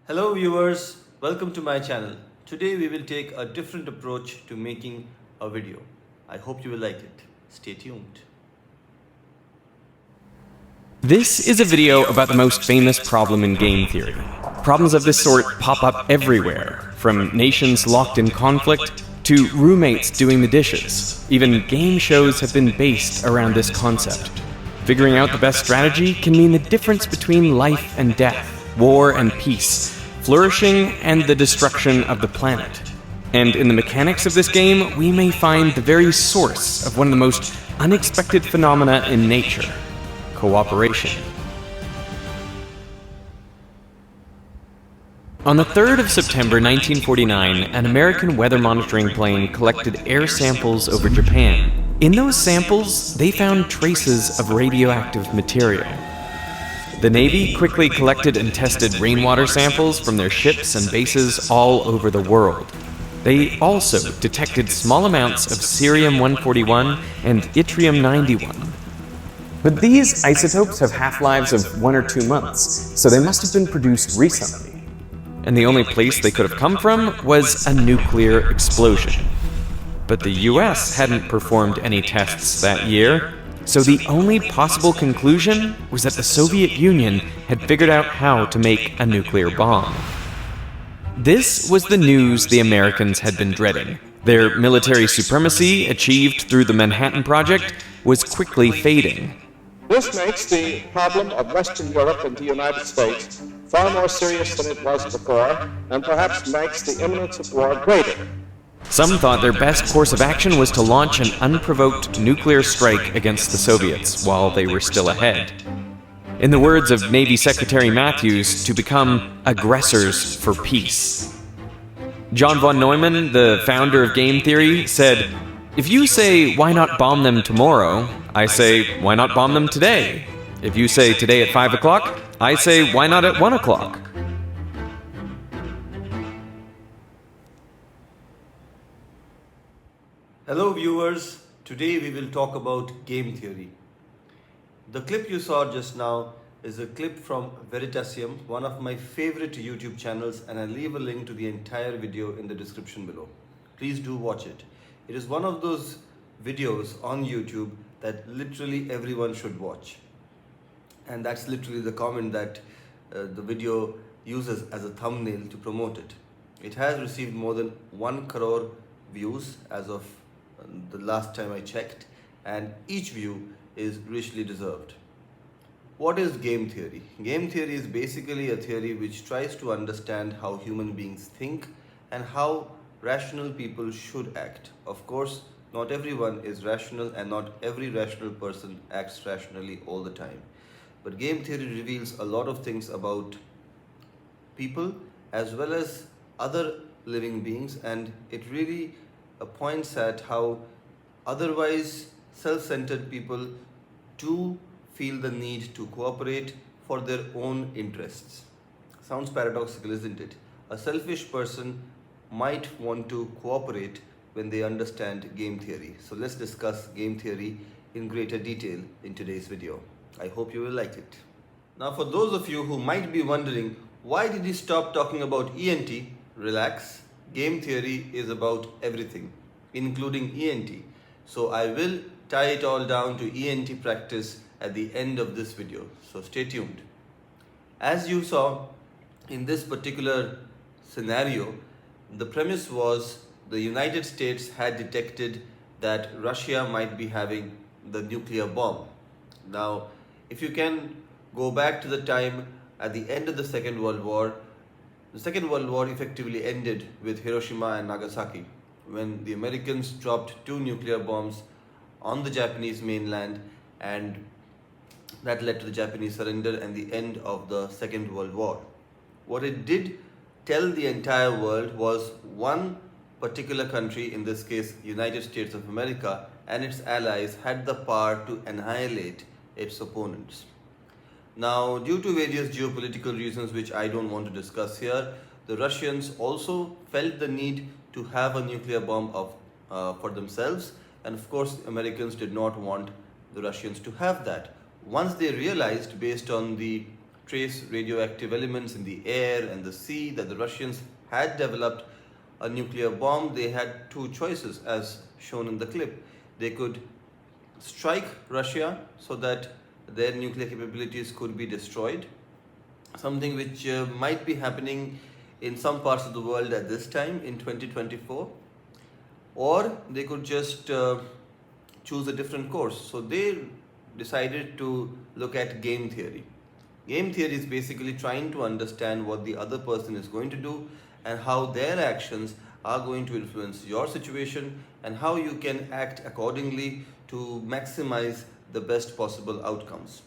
Hello viewers, welcome to my channel. Today we will take a different approach to making a video. I hope you will like it. Stay tuned. This is a video about the most famous problem in game theory. Problems of this sort pop up everywhere, from nations locked in conflict to roommates doing the dishes. Even game shows have been based around this concept. Figuring out the best strategy can mean the difference between life and death, war and peace, flourishing and the destruction of the planet. And in the mechanics of this game, we may find the very source of one of the most unexpected phenomena in nature: cooperation. On the 3rd of September 1949, an American weather monitoring plane collected air samples over Japan. In those samples, they found traces of radioactive material. The Navy quickly collected and tested rainwater samples from their ships and bases all over the world. They also detected small amounts of cerium-141 and yttrium-91. But these isotopes have half-lives of 1 or 2 months, so they must have been produced recently. And the only place they could have come from was a nuclear explosion. But the US hadn't performed any tests that year, so the only possible conclusion was that the Soviet Union had figured out how to make a nuclear bomb. This was the news the Americans had been dreading. Their military supremacy, achieved through the Manhattan Project, was quickly fading. This makes the problem of Western Europe and the United States far more serious than it was before, and perhaps makes the imminence of war greater. Some thought their best course of action was to launch an unprovoked nuclear strike against the Soviets while they were still ahead. In the words of Navy Secretary Matthews, to become aggressors for peace. John von Neumann, the founder of game theory, said, "If you say, why not bomb them tomorrow? I say, why not bomb them today? If you say today at 5 o'clock, I say, why not at 1 o'clock? Hello viewers, today we will talk about game theory. The clip you saw just now is a clip from Veritasium, one of my favorite YouTube channels, and I'll leave a link to the entire video in the description below. Please do watch it. It is one of those videos on YouTube that literally everyone should watch. And that's literally the comment that the video uses as a thumbnail to promote it. It has received more than 1 crore views as of the last time I checked, and each view is richly deserved. What is game theory? Game theory is basically a theory which tries to understand how human beings think and how rational people should act. Of course, not everyone is rational and not every rational person acts rationally all the time. But game theory reveals a lot of things about people as well as other living beings, and it really points at how otherwise self-centered people do feel the need to cooperate for their own interests. Sounds paradoxical, isn't it? A selfish person might want to cooperate when they understand game theory. So let's discuss game theory in greater detail in today's video. I hope you will like it. Now, for those of you who might be wondering, why did he stop talking about E.N.T? Relax. Game theory is about everything, including E.N.T. So I will tie it all down to E.N.T practice at the end of this video. So stay tuned. As you saw in this particular scenario, the premise was the United States had detected that Russia might be having the nuclear bomb. Now, if you can go back to the time at the end of the Second World War, the Second World War effectively ended with Hiroshima and Nagasaki, when the Americans dropped 2 nuclear bombs on the Japanese mainland, and that led to the Japanese surrender and the end of the Second World War. What it did tell the entire world was one particular country, in this case United States of America, and its allies had the power to annihilate its opponents. Now, due to various geopolitical reasons which I don't want to discuss here, the Russians also felt the need to have a nuclear bomb for themselves, and of course Americans did not want the Russians to have that. Once they realized, based on the trace radioactive elements in the air and the sea, that the Russians had developed a nuclear bomb, they had two choices as shown in the clip. They could strike Russia so that their nuclear capabilities could be destroyed, something which might be happening in some parts of the world at this time in 2024, or they could just choose a different course. So they decided to look at game theory. Game theory is basically trying to understand what the other person is going to do and how their actions are going to influence your situation and how you can act accordingly to maximize the best possible outcomes.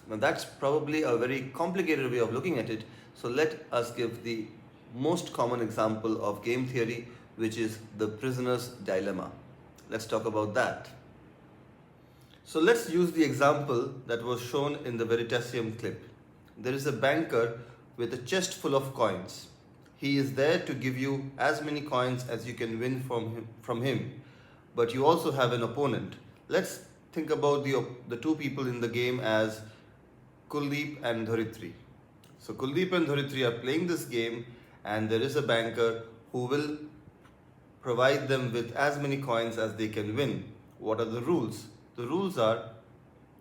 Now that's probably a very complicated way of looking at it, so let us give the most common example of game theory, which is the prisoner's dilemma. Let's talk about that. So let's use the example that was shown in the Veritasium clip. There is a banker with a chest full of coins. He is there to give you as many coins as you can win from him, but you also have an opponent. Let's think about the two people in the game as Kuldeep and Dharitri. So Kuldeep and Dharitri are playing this game, and there is a banker who will provide them with as many coins as they can win. What are the rules? The rules are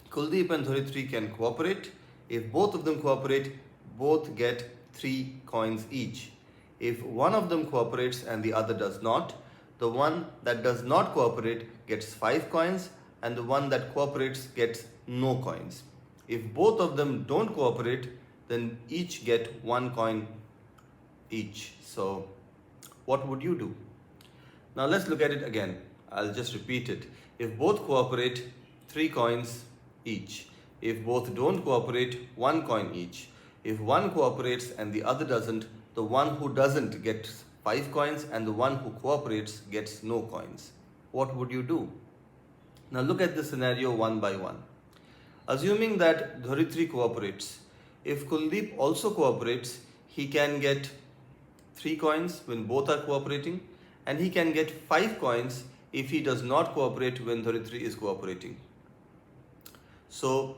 Kuldeep and Dharitri can cooperate. If both of them cooperate, both get 3 coins each. If one of them cooperates and the other does not, the one that does not cooperate gets 5 coins and the one that cooperates gets no coins. If both of them don't cooperate, then each get 1 coin each. So what would you do? Now let's look at it again. I'll just repeat it. If both cooperate, 3 coins each. If both don't cooperate, 1 coin each. If one cooperates and the other doesn't, the one who doesn't gets 5 coins and the one who cooperates gets no coins. What would you do? Now look at the scenario one by one. Assuming that Dharitri cooperates, if Kuldeep also cooperates, he can get 3 coins when both are cooperating, and he can get 5 coins if he does not cooperate when Dharitri is cooperating. So,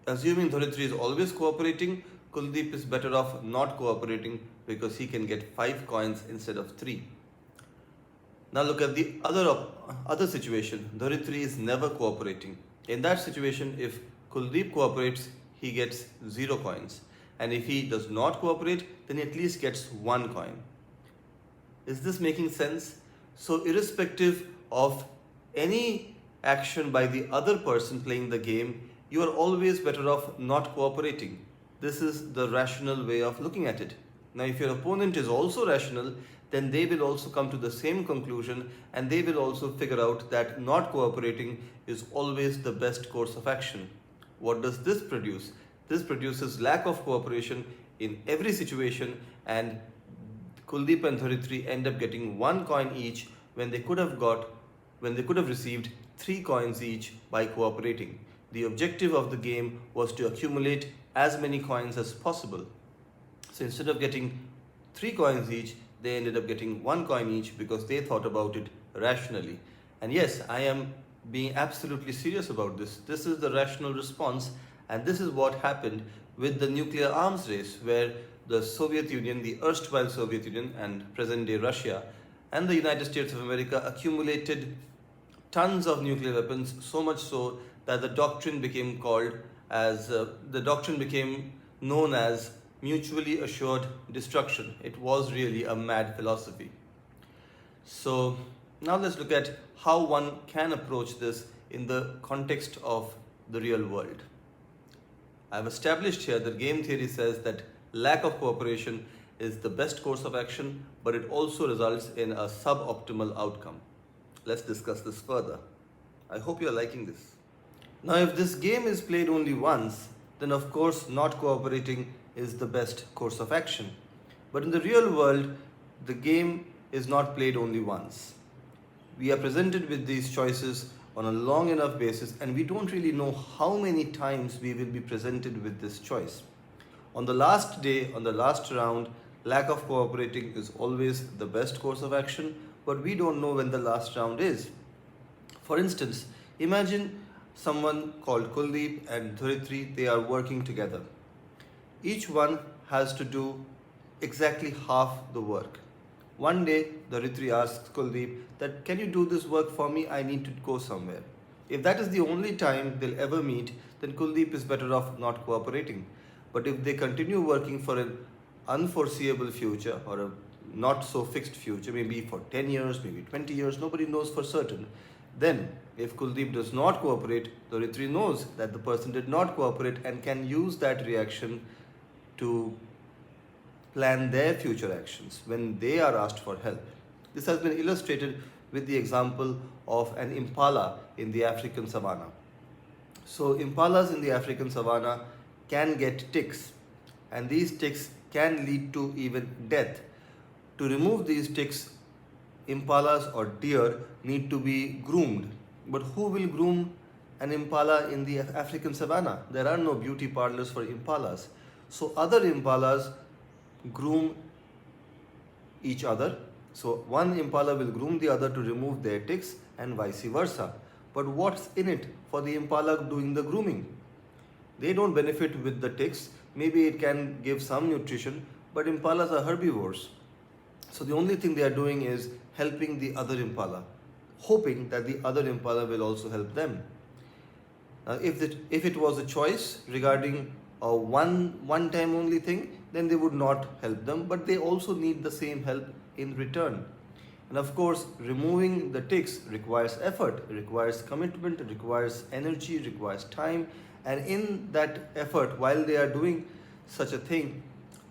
assuming Dharitri is always cooperating, Kuldeep is better off not cooperating because he can get 5 coins instead of 3. Now look at the other situation. Dharitri is never cooperating. In that situation, if Kuldeep cooperates, he gets 0 coins. And if he does not cooperate, then he at least gets 1 coin. Is this making sense? So irrespective of any action by the other person playing the game, you are always better off not cooperating. This is the rational way of looking at it. Now if your opponent is also rational, then they will also come to the same conclusion and they will also figure out that not cooperating is always the best course of action. What does this produce? This produces lack of cooperation in every situation, and Kuldeep and Dharitri end up getting 1 coin each when they could have received 3 coins each by cooperating. The objective of the game was to accumulate as many coins as possible. So instead of getting 3 coins each, they ended up getting 1 coin each because they thought about it rationally. And yes, I am being absolutely serious about this. This is the rational response, and this is what happened with the nuclear arms race, where the Soviet Union, the erstwhile Soviet Union and present-day Russia, and the United States of America accumulated tons of nuclear weapons, so much so that the doctrine became known as mutually assured destruction. It was really a mad philosophy. So now let's look at how one can approach this in the context of the real world. I've established here that game theory says that lack of cooperation is the best course of action, but it also results in a suboptimal outcome. Let's discuss this further. I hope you're liking this. Now, if this game is played only once, then of course not cooperating is the best course of action. But in the real world, the game is not played only once. We are presented with these choices on a long enough basis, and we don't really know how many times we will be presented with this choice. On the last day, on the last round, lack of cooperating is always the best course of action, but we don't know when the last round is. For instance, imagine someone called Kuldeep and Dharitri, they are working together. Each one has to do exactly half the work. One day, the Ritri asks Kuldeep that, can you do this work for me? I need to go somewhere. If that is the only time they'll ever meet, then Kuldeep is better off not cooperating. But if they continue working for an unforeseeable future or a not so fixed future, maybe for 10 years, maybe 20 years, nobody knows for certain, then if Kuldeep does not cooperate, the Ritri knows that the person did not cooperate and can use that reaction to plan their future actions when they are asked for help. This has been illustrated with the example of an impala in the African savannah. So impalas in the African savannah can get ticks, and these ticks can lead to even death. To remove these ticks, impalas or deer need to be groomed. But who will groom an impala in the African savannah? There are no beauty parlors for impalas. So other impalas groom each other. So one impala will groom the other to remove their ticks and vice versa. But what's in it for the impala doing the grooming? They don't benefit with the ticks. Maybe it can give some nutrition, but impalas are herbivores. So the only thing they are doing is helping the other impala, hoping that the other impala will also help them. If it was a choice regarding a one time only thing, then they would not help them, but they also need the same help in return. And of course, removing the ticks requires effort, requires commitment, requires energy, requires time, and in that effort, while they are doing such a thing,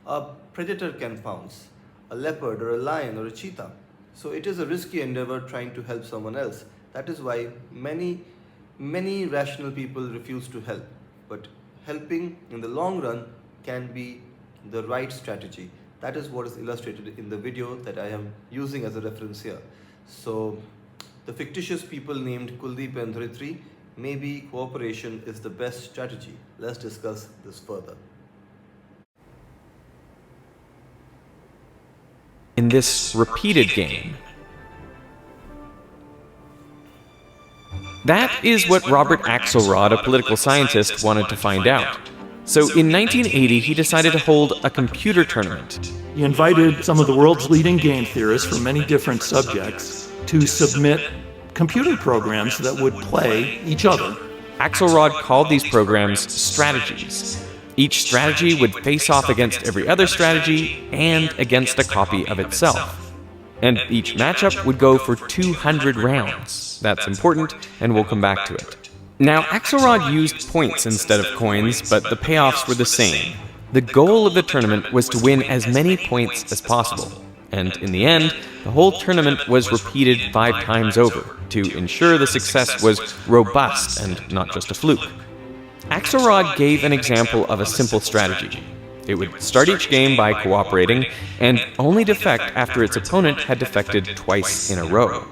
a predator can pounce, a leopard or a lion or a cheetah. So it is a risky endeavor trying to help someone else. That is why many rational people refuse to help. But helping in the long run can be the right strategy. That is what is illustrated in the video that I am using as a reference here. So the fictitious people named Kuldeep and Ritri, maybe cooperation is the best strategy. Let's discuss this further. In this repeated game. That is what Robert Axelrod, a political scientist, wanted to find out. So in 1980, he decided to hold a computer tournament. He invited some of the world's leading game theorists from many different subjects to submit computer programs that would play each other. Axelrod called these programs strategies. Each strategy would face off against every other strategy and against a copy of itself. And each matchup would go for 200 rounds. That's important, and we'll come back to it. Now, Axelrod used points instead of coins, but the payoffs were the same. The goal of the tournament was to win as many points as possible. And in the end, the whole tournament was repeated 5 times over to ensure the success was robust and not just a fluke. Axelrod gave an example of a simple strategy. It would start each game by cooperating and only defect after its opponent had defected twice in a row.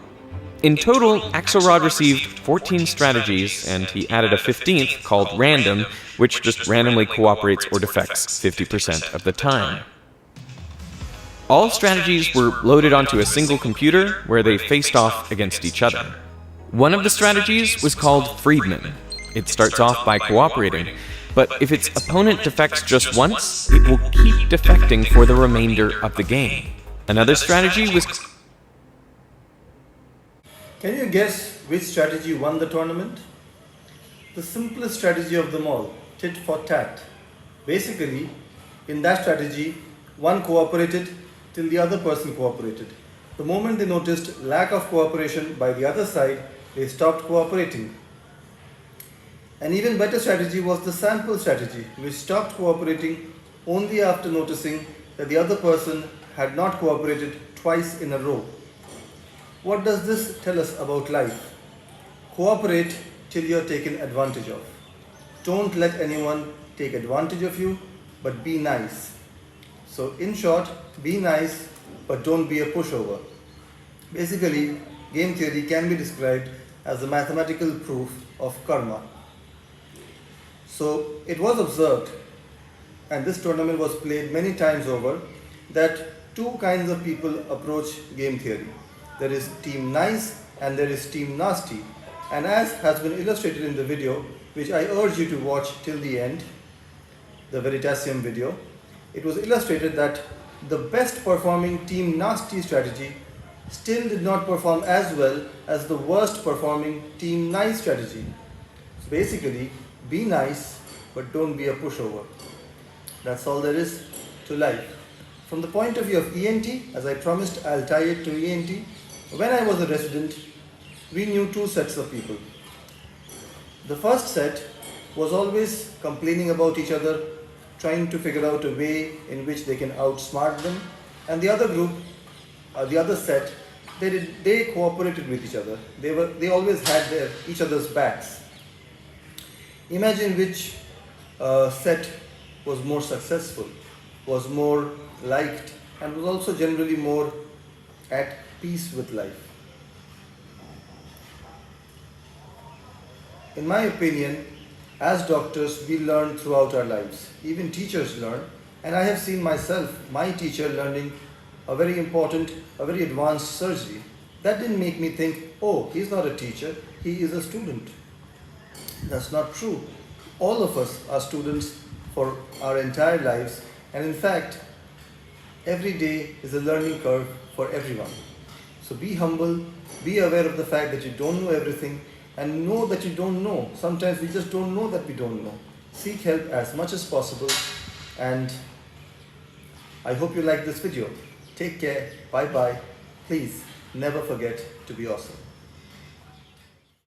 In total, Axelrod received 14 strategies, and he added a 15th called random, which just randomly cooperates or defects 50% of the time. All strategies were loaded onto a single computer where they faced off against each other. One of the strategies was called Friedman. It starts off by cooperating, but if its opponent defects just once, it will keep defecting for the remainder of the game. Another strategy was... Can you guess which strategy won the tournament? The simplest strategy of them all, tit for tat. Basically, in that strategy, one cooperated till the other person cooperated. The moment they noticed lack of cooperation by the other side, they stopped cooperating. An even better strategy was the sample strategy, which stopped cooperating only after noticing that the other person had not cooperated twice in a row. What does this tell us about life? Cooperate till you're taken advantage of. Don't let anyone take advantage of you, but be nice. So in short, be nice, but don't be a pushover. Basically, game theory can be described as a mathematical proof of karma. So it was observed, and this tournament was played many times over, that 2 kinds of people approach game theory. There is team nice and there is team nasty. And as has been illustrated in the video, which I urge you to watch till the end, the Veritasium video, it was illustrated that the best performing Team Nasty strategy still did not perform as well as the worst performing Team Nice strategy. So basically, be nice, but don't be a pushover. That's all there is to life. From the point of view of E.N.T, as I promised, I'll tie it to E.N.T. When I was a resident, we knew two sets of people. The first set was always complaining about each other, trying to figure out a way in which they can outsmart them. And the other group, the other set, they cooperated with each other. They always had each other's backs. Imagine which set was more successful, was more liked, and was also generally more at peace with life. In my opinion, as doctors, we learn throughout our lives. Even teachers learn, and I have seen myself, my teacher, learning a very important, a very advanced surgery. That didn't make me think, oh, he's not a teacher, he is a student. That's not true. All of us are students for our entire lives, and in fact, every day is a learning curve for everyone. So be humble, be aware of the fact that you don't know everything, and know that you don't know. Sometimes we just don't know that we don't know. Seek help as much as possible, and I hope you like this video. Take care, bye bye. Please never forget to be awesome.